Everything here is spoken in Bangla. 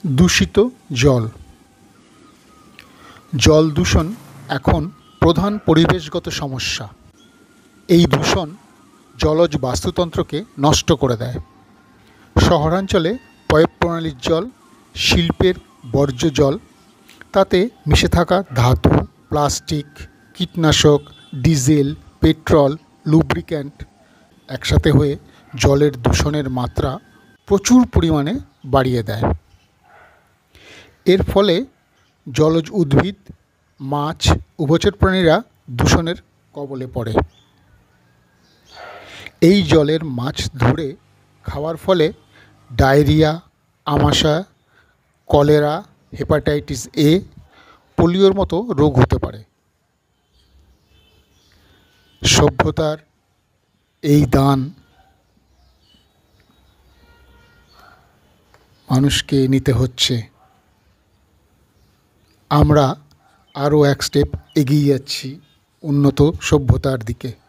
দূষিত জল। জল দূষণ এখন প্রধান পরিবেশগত সমস্যা। এই দূষণ জলজ বাস্তুতন্ত্রকে নষ্ট করে দেয়। শহরাঞ্চলে পয়োগ প্রণালীর জল, শিল্পের বর্জ্য জল, তাতে মিশে থাকা ধাতু, প্লাস্টিক, কীটনাশক, ডিজেল, পেট্রোল, লুব্রিক্যান্ট একসাথে হয়ে জলের দূষণের মাত্রা প্রচুর পরিমাণে বাড়িয়ে দেয়। এর ফলে জলজ উদ্ভিদ, মাছ, উভচর প্রাণীরা দূষণের কবলে পড়ে। এই জলের মাছ ধরে খাওয়ার ফলে ডায়রিয়া, আমাশয়, কলেরা, হেপাটাইটিস এ, পোলিওর মতো রোগ হতে পারে। সভ্যতার এই দান মানুষকে নিতে হচ্ছে। আমরা আরও এক স্টেপ এগিয়ে যাচ্ছি উন্নত সভ্যতার দিকে।